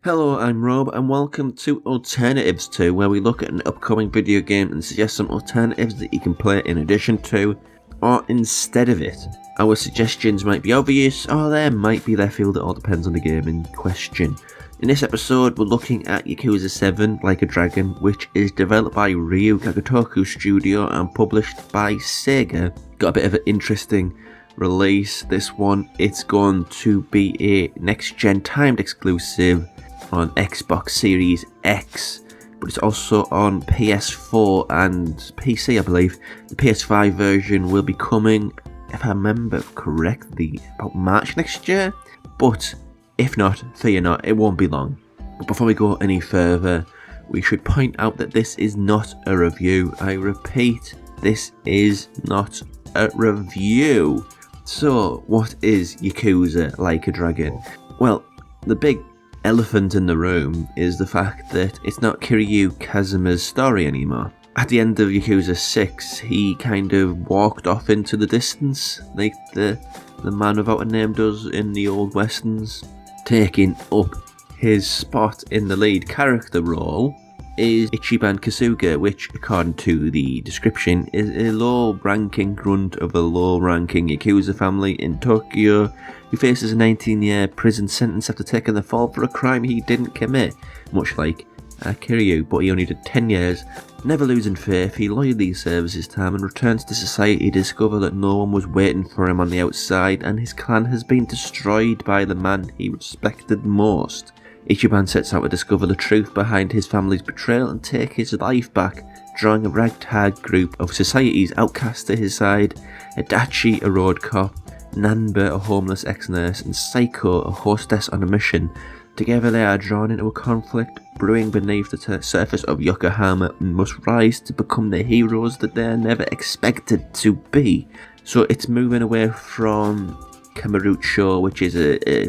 Hello, I'm Rob, and welcome to Alternatives to, where we look at an upcoming video game and suggest some alternatives that you can play in addition to, or instead of it. Our suggestions might be obvious, or they might be left field, it all depends on the game in question. In this episode, we're looking at Yakuza 7 Like a Dragon, which is developed by Ryu Gakutoku Studio and published by Sega. Got a bit of an interesting release, this one. It's going to be a next-gen timed exclusive on Xbox Series X, but it's also on PS4 and PC, I believe. The PS5 version will be coming, if I remember correctly, about March next year, but if not, fear not, it won't be long. But before we go any further, we should point out that this is not a review. I repeat, this is not a review. So, what is Yakuza Like a Dragon? Well, the big elephant in the room is the fact that it's not Kiryu Kazuma's story anymore. At the end of Yakuza 6, he kind of walked off into the distance, like the man without a name does in the old westerns. Taking up his spot in the lead character role is Ichiban Kasuga, which, according to the description, is a low-ranking grunt of a low-ranking Yakuza family in Tokyo who faces a 19-year prison sentence after taking the fall for a crime he didn't commit, much like Kiryu, but he only did 10 years. Never losing faith, he loyally serves his time and returns to society to discover that no one was waiting for him on the outside and his clan has been destroyed by the man he respected most. Ichiban sets out to discover the truth behind his family's betrayal and take his life back, drawing a ragtag group of society's outcasts to his side: Adachi, a road cop, Nanba, a homeless ex-nurse, and Saiko, a hostess on a mission. Together they are drawn into a conflict brewing beneath the surface of Yokohama and must rise to become the heroes that they are never expected to be. So it's moving away from Kamurocho, which is a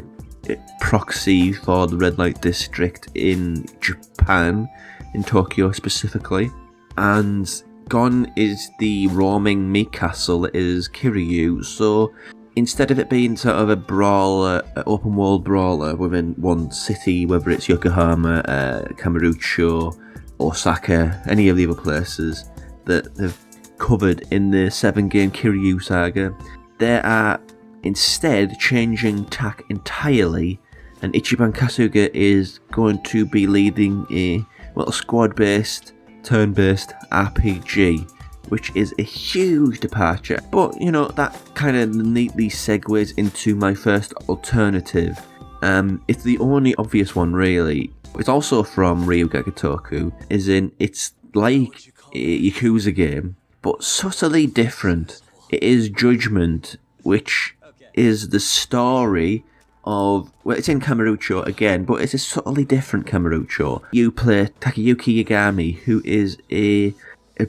proxy for the red light district in Japan, in Tokyo specifically, and gone is the roaming meat castle that is Kiryu. So instead of it being sort of a brawler, an open world brawler within one city, whether it's Yokohama, Kamurocho, Osaka, any of the other places that they've covered in the 7-game Kiryu saga, they are instead changing tack entirely, and Ichiban Kasuga is going to be leading a squad-based, turn-based RPG, which is a huge departure. But, that kind of neatly segues into my first alternative. It's the only obvious one, really. It's also from Ryu Gakutoku, it's like a Yakuza game, but subtly different. It is Judgement, which is the story of, it's in Kamurocho again, but it's a subtly different Kamurocho. You play Takayuki Yagami, who is a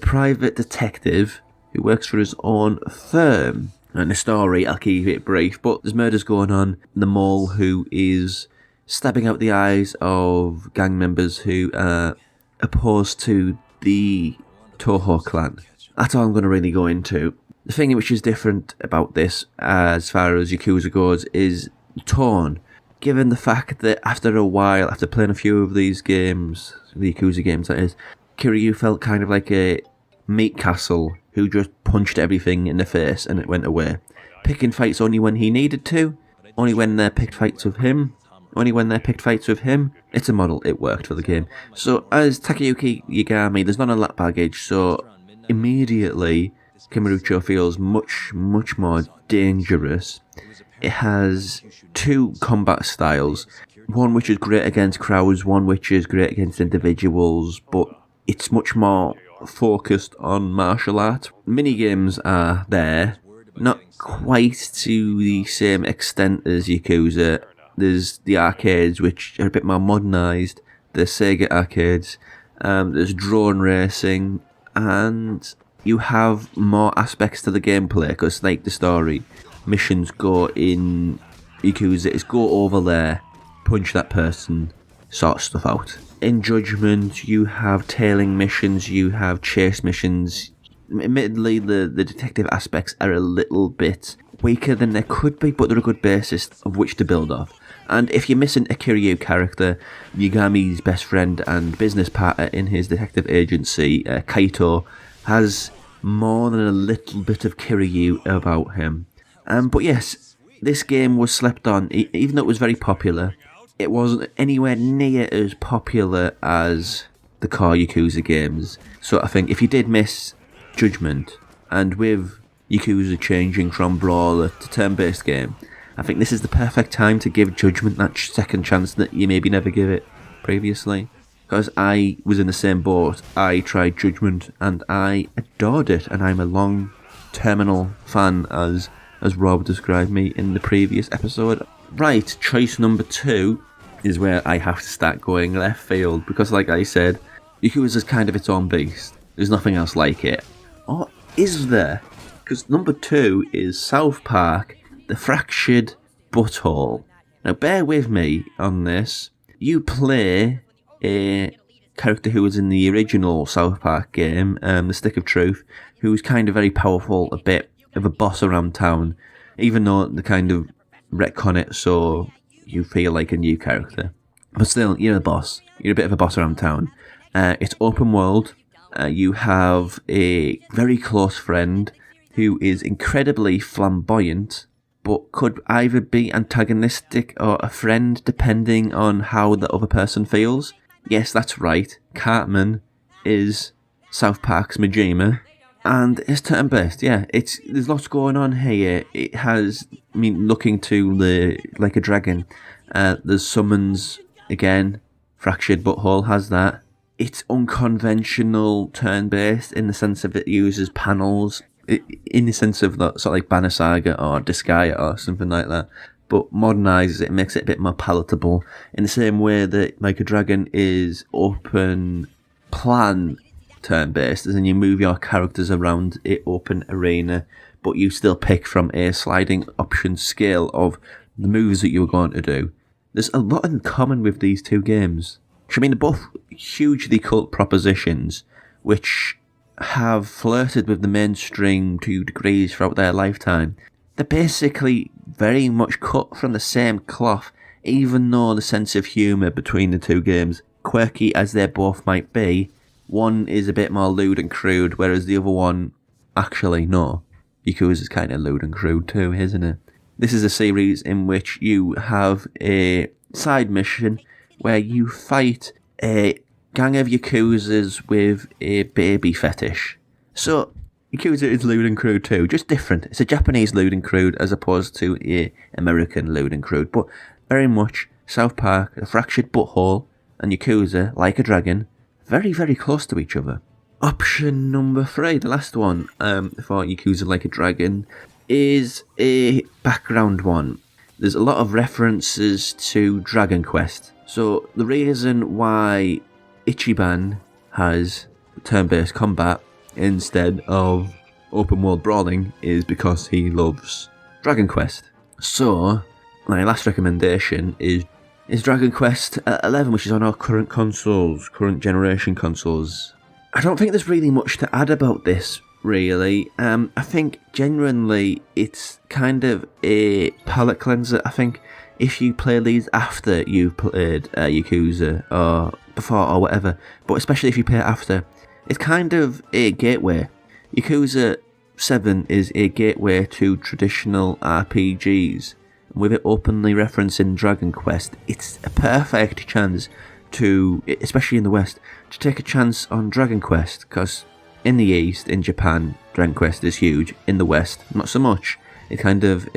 private detective who works for his own firm. And the story, I'll keep it brief, but there's murders going on in the mall, who is stabbing out the eyes of gang members who are opposed to the Toho clan. That's all I'm going to really go into. The thing which is different about this, as far as Yakuza goes, is tone. Given the fact that after a while, after playing a few of these games, the Yakuza games that is, Kiryu felt kind of like a meat castle who just punched everything in the face and it went away. Picking fights only when he needed to, only when they picked fights with him, it's a model, it worked for the game. So as Takayuki Yagami, there's not a lot of baggage, so immediately Kamurocho feels much, much more dangerous. It has two combat styles, one which is great against crowds, one which is great against individuals, but it's much more focused on martial art. Minigames are there, not quite to the same extent as Yakuza. There's the arcades, which are a bit more modernised, the Sega arcades, there's drone racing, and you have more aspects to the gameplay, because like the story, missions go in Yakuza is go over there, punch that person, sort stuff out. In Judgement, you have tailing missions, you have chase missions. Admittedly, the detective aspects are a little bit weaker than they could be, but they're a good basis of which to build off. And if you're missing a Kiryu character, Yagami's best friend and business partner in his detective agency, Kaito, has more than a little bit of Kiryu about him. But yes, this game was slept on, even though it was very popular. It wasn't anywhere near as popular as the car Yakuza games. So I think if you did miss Judgement, and with Yakuza changing from brawler to turn-based game, I think this is the perfect time to give Judgement that second chance that you maybe never give it previously. Because I was in the same boat. I tried Judgement and I adored it, and I'm a long terminal fan as Rob described me in the previous episode. Right, choice number 2 is where I have to start going left field, because like I said, Yakuza is kind of its own beast. There's nothing else like it. Or is there? Because number 2 is South Park, The Fractured Butthole. Now bear with me on this. You play a character who was in the original South Park game, The Stick of Truth, who was kind of very powerful, a bit of a boss around town, even though they kind of retcon it so you feel like a new character. But still, you're a boss. You're a bit of a boss around town. It's open world. You have a very close friend who is incredibly flamboyant, but could either be antagonistic or a friend depending on how the other person feels. Yes, that's right. Cartman is South Park's Majima. And it's turn-based, yeah. There's lots going on here. It has, looking to the Like a Dragon. There's summons, again. Fractured Butthole has that. It's unconventional turn-based in the sense of it uses panels. In the sense of that, sort of like Banner Saga or Disgaea or something like that. But modernises it, makes it a bit more palatable. In the same way that Like a Dragon is open plan turn-based, as in you move your characters around an open arena, but you still pick from a sliding option scale of the moves that you're going to do. There's a lot in common with these two games. They're both hugely cult propositions, which have flirted with the mainstream to degrees throughout their lifetime. They're basically very much cut from the same cloth, even though the sense of humour between the two games, quirky as they both might be, one is a bit more lewd and crude, whereas the other one, actually, no. Yakuza is kind of lewd and crude too, isn't it? This is a series in which you have a side mission where you fight a gang of Yakuzas with a baby fetish. So, Yakuza is lewd and crude too, just different. It's a Japanese lewd and crude as opposed to a American lewd and crude, but very much South Park, The Fractured Butthole, and Yakuza, Like a Dragon, very, very close to each other. Option number 3, the last one for Yakuza Like a Dragon, is a background one. There's a lot of references to Dragon Quest. So the reason why Ichiban has turn-based combat instead of open world brawling is because he loves Dragon Quest. So my last recommendation is Dragon Quest 11, which is on our current generation consoles. I don't think there's really much to add about this, really. I think genuinely it's kind of a palate cleanser. I think if you play these after you've played Yakuza or before or whatever, but especially if you play it after, it's kind of a gateway. Yakuza 7 is a gateway to traditional RPGs. With it openly referencing Dragon Quest, it's a perfect chance to, especially in the West, to take a chance on Dragon Quest, because in the East, in Japan, Dragon Quest is huge. In the West, not so much. It's kind of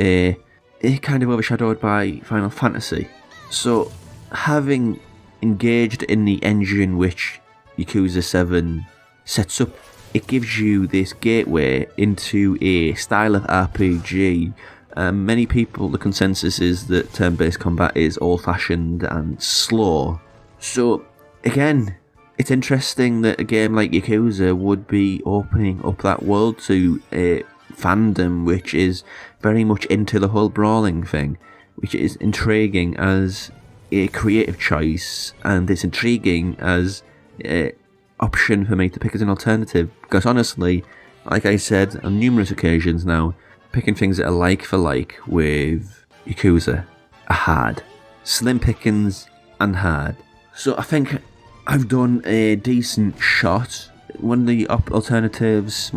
overshadowed by Final Fantasy. So, having engaged in the engine which Yakuza 7 sets up, it gives you this gateway into a style of RPG. Many people, the consensus is that turn-based combat is old-fashioned and slow. So, again, it's interesting that a game like Yakuza would be opening up that world to a fandom which is very much into the whole brawling thing, which is intriguing as a creative choice, and it's intriguing as an option for me to pick as an alternative, because honestly, like I said on numerous occasions now, picking things that are like for like with Yakuza are hard. slim pickings, and hard. So I think I've done a decent shot. One of the alternatives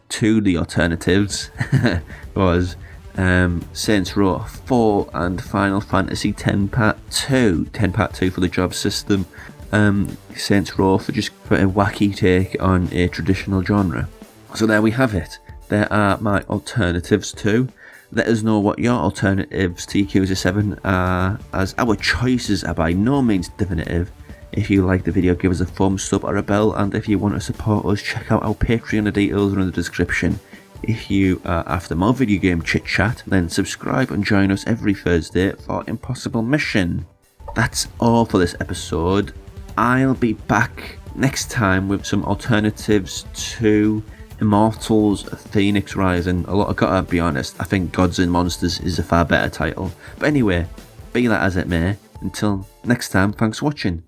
to the alternatives was Saints Row 4 and Final Fantasy X Part 2. 10 Part 2 for the job system. Saints Row for just a wacky take on a traditional genre. So there we have it. There are my alternatives too. Let us know what your alternatives to Yakuza 7 are, as our choices are by no means definitive. If you like the video, give us a thumbs up or a bell, and if you want to support us, check out our Patreon. The details are in the description. If you are after more video game chit chat, then subscribe and join us every Thursday for Impossible Mission. That's all for this episode. I'll be back next time with some alternatives to Immortals Phoenix Rising. I gotta be honest, I think Gods and Monsters is a far better title. But anyway, be that as it may, until next time, thanks for watching.